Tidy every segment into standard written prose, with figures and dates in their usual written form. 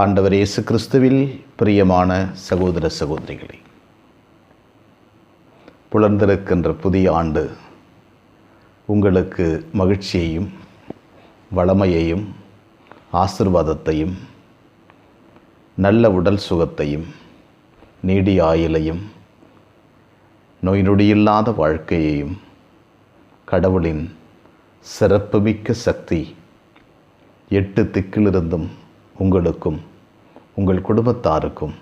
ஆண்டவர் இயேசு கிறிஸ்துவில் பிரியமான சகோதர சகோதரிகளே, புலர்ந்திருக்கின்ற புதிய ஆண்டு உங்களுக்கு மகிழ்ச்சியையும் வளமையையும் ஆசீர்வாதத்தையும் நல்ல உடல் சுகத்தையும் நீடிய ஆயுளையும் நோய் நொடியில்லாத வாழ்க்கையையும் கடவுளின் சிறப்புமிக்க சக்தி 8 திக்கிலிருந்தும் உங்களுக்கும் உங்கள் குடும்பத்தாருக்கும்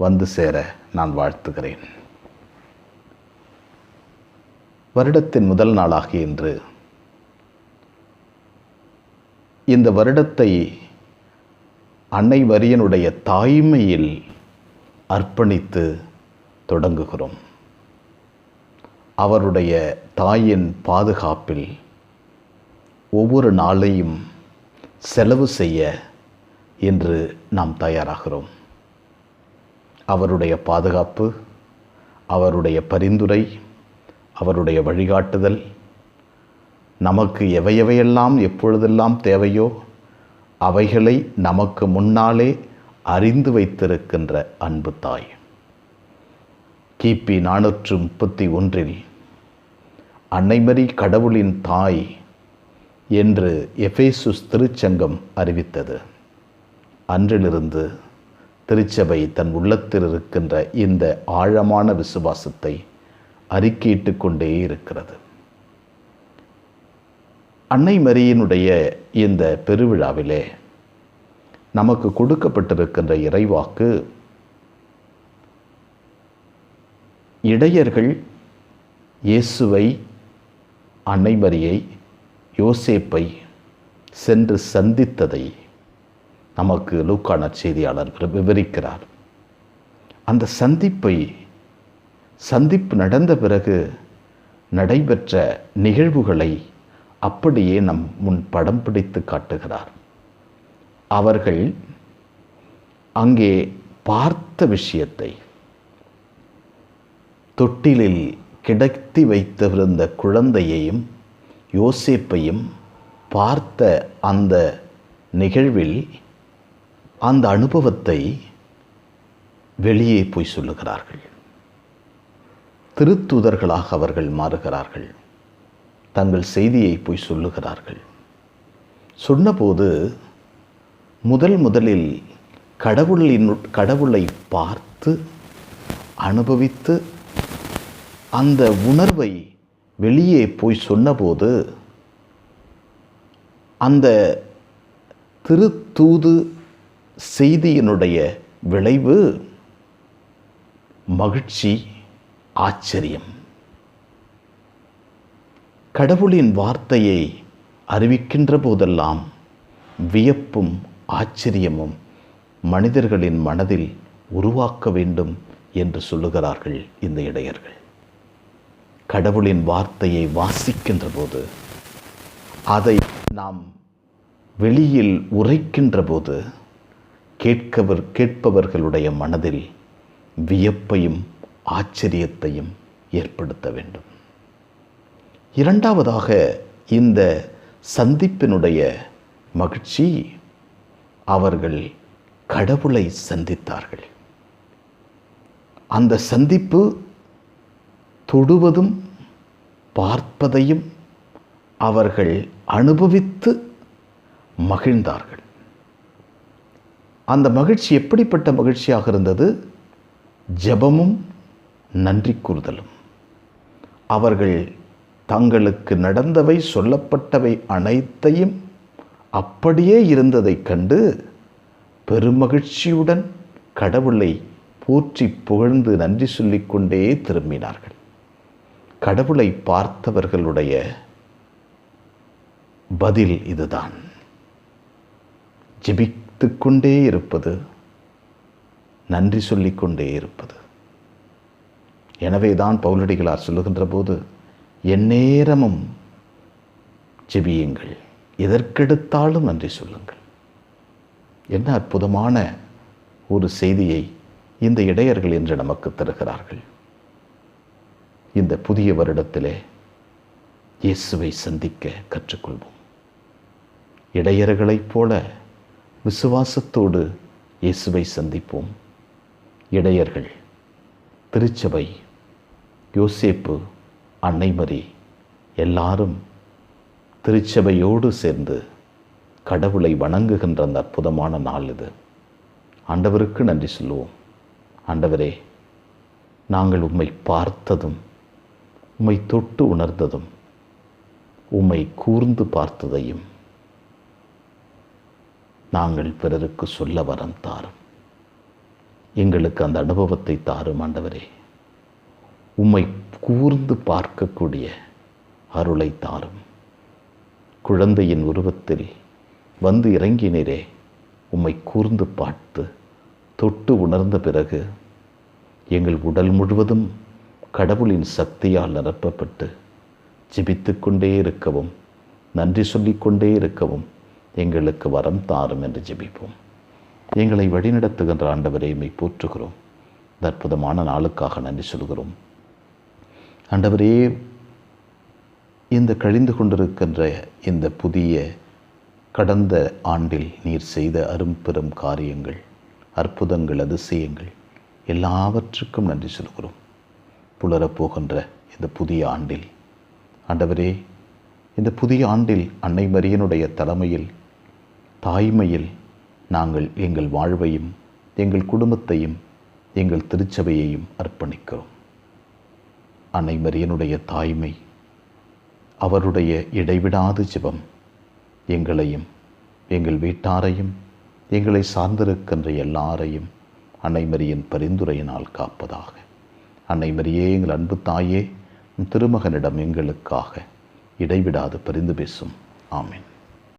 வந்து சேர நான் வாழ்த்துகிறேன். வருடத்தின் முதல் நாளாகிய இன்று இந்த வருடத்தை அன்னை மரியனுடைய தாய்மையில் அர்ப்பணித்து தொடங்குகிறோம். அவருடைய தாயின் பாதுகாப்பில் ஒவ்வொரு நாளையும் செலவு செய்ய இன்று நாம் தயாராகிறோம். அவருடைய பாதுகாப்பு, அவருடைய பரிந்துரை, அவருடைய வழிகாட்டுதல் நமக்கு எவையெல்லாம் எப்பொழுதெல்லாம் தேவையோ அவைகளை நமக்கு முன்னாலே அறிந்து வைத்திருக்கின்ற அன்பு தாய். கிபி 431 அன்னை மரி கடவுளின் தாய் என்று எபேசுஸ் திருச்சங்கம் அறிவித்தது. அன்றிலிருந்து திருச்சபை தன் உள்ளத்தில் இருக்கின்ற இந்த ஆழமான விசுவாசத்தை அறிக்கையிட்டு கொண்டே இருக்கிறது. அன்னை மரியினுடைய இந்த பெருவிழாவிலே நமக்கு கொடுக்கப்பட்டிருக்கின்ற இறைவாக்கு, இடையர்கள் இயேசுவை, அன்னை மரியை, யோசேப்பை சென்று சந்தித்ததை நமக்கு லூக்கா நற்செய்தியாளர் விவரிக்கிறார். அந்த சந்திப்பு நடந்த பிறகு நடைபெற்ற நிகழ்வுகளை அப்படியே நம் முன் படம் பிடித்து காட்டுகிறார். அவர்கள் அங்கே பார்த்த விஷயத்தை, தொட்டிலில் கிடத்தி வைத்திருந்த குழந்தையையும் யோசேப்பையும் பார்த்த அந்த நிகழ்வில் அந்த அனுபவத்தை வெளியே போய் சொல்லுகிறார்கள். திருத்தூதர்களாக அவர்கள் மாறுகிறார்கள். தங்கள் செய்தியை போய் சொல்லுகிறார்கள். சொன்னபோது முதலில் கடவுளை பார்த்து அனுபவித்து அந்த உணர்வை வெளியே போய் சொன்னபோது அந்த திருத்தூது செய்தியினுடைய விளைவு மகிழ்ச்சி, ஆச்சரியம். கடவுளின் வார்த்தையை அறிவிக்கின்ற போதெல்லாம் வியப்பும் ஆச்சரியமும் மனிதர்களின் மனதில் உருவாக்க வேண்டும் என்று சொல்லுகிறார்கள் இந்த இடையர்கள். கடவுளின் வார்த்தையை வாசிக்கின்ற போது, அதை நாம் வெளியில் உரைக்கின்ற போது கேட்பவர்களுடைய மனதில் வியப்பையும் ஆச்சரியத்தையும் ஏற்படுத்த வேண்டும். இரண்டாவதாக, இந்த சந்திப்பினுடைய மகிழ்ச்சி, அவர்கள் கடவுளை சந்தித்தார்கள். அந்த சந்திப்பு தொடுவதும் பார்ப்பதையும் அவர்கள் அனுபவித்து மகிழ்ந்தார்கள். அந்த மகிழ்ச்சி எப்படிப்பட்ட மகிழ்ச்சியாக இருந்தது? ஜெபமும் நன்றி கூறுதலும். அவர்கள் தங்களுக்கு நடந்தவை, சொல்லப்பட்டவை அனைத்தையும் அப்படியே இருந்ததைக் கண்டு பெருமகிழ்ச்சியுடன் கடவுளை போற்றி புகழ்ந்து நன்றி சொல்லிக்கொண்டே திரும்பினார்கள். கடவுளை பார்த்தவர்களுடைய பதில் இதுதான். ஜெபித்து கொண்டே இருப்பது, நன்றி சொல்லிக்கொண்டே இருப்பது. எனவேதான் பவுலடிகளார் சொல்லுகின்ற போது, எந்நேரமும் ஜெபியுங்கள், எதற்கெடுத்தாலும் நன்றி சொல்லுங்கள். என்ன அற்புதமான ஒரு செய்தியை இந்த இடையர்கள் என்று நமக்கு தருகிறார்கள். இந்த புதிய வருடத்திலே இயேசுவை சந்திக்க கற்றுக்கொள்வோம். இடையர்களைப் போல விசுவாசத்தோடு இயேசுவை சந்திப்போம். இடையர்கள், திருச்சபை, யோசேப்பு, அன்னைமரி எல்லாரும் திருச்சபையோடு சேர்ந்து கடவுளை வணங்குகின்ற அந்த அற்புதமான நாள் இது. ஆண்டவருக்கு நன்றி சொல்லுவோம். ஆண்டவரே, நாங்கள் உம்மை பார்த்ததும், உம்மை தொட்டு உணர்ந்ததும், உம்மை கூர்ந்து பார்த்ததையும் நாங்கள் பிறருக்கு சொல்ல வரம் தாரும். எங்களுக்கு அந்த அனுபவத்தை தாரும் ஆண்டவரே. உம்மை கூர்ந்து பார்க்கக்கூடிய அருளை தாரும். குழந்தையின் உருவத்தில் வந்து இறங்கினரே, உம்மை கூர்ந்து பார்த்து தொட்டு உணர்ந்த பிறகு எங்கள் உடல் முழுவதும் கடவுளின் சக்தியால் நிரப்பப்பட்டு ஜெபித்து கொண்டே இருக்கவும், நன்றி சொல்லிக்கொண்டே இருக்கவும் எங்களுக்கு வரம் தாரும் என்று ஜெபிப்போம். எங்களை வழிநடத்துகின்ற ஆண்டவரை உம்மை போற்றுகிறோம். இந்த அற்புதமான நாளுக்காக நன்றி சொல்கிறோம். ஆண்டவரே, இந்த கழிந்து கொண்டிருக்கின்ற இந்த புதிய கடந்த ஆண்டில் நீர் செய்த அரும்பெரும் காரியங்கள், அற்புதங்கள், அதிசயங்கள் எல்லாவற்றுக்கும் நன்றி சொல்கிறோம். புலரப்போகின்ற இந்த புதிய ஆண்டில் ஆண்டவரே, இந்த புதிய ஆண்டில் அன்னை மரியனுடைய தலைமையில், தாய்மையில் நாங்கள் எங்கள் வாழ்வையும், எங்கள் குடும்பத்தையும், எங்கள் திருச்சபையையும் அர்ப்பணிக்கிறோம். அன்னை மரியனுடைய தாய்மை, அவருடைய இடைவிடாது ஜெபம் எங்களையும், எங்கள் வீட்டாரையும், எங்களை சார்ந்திருக்கின்ற எல்லாரையும் அன்னை மரியின் பரிந்துரையினால் காப்பதாக. அன்னை மரியே, எங்கள் அன்பு தாயே, திருமகனிடம் எங்களுக்காக இடைவிடாது பரிந்து பேசும். ஆமென்.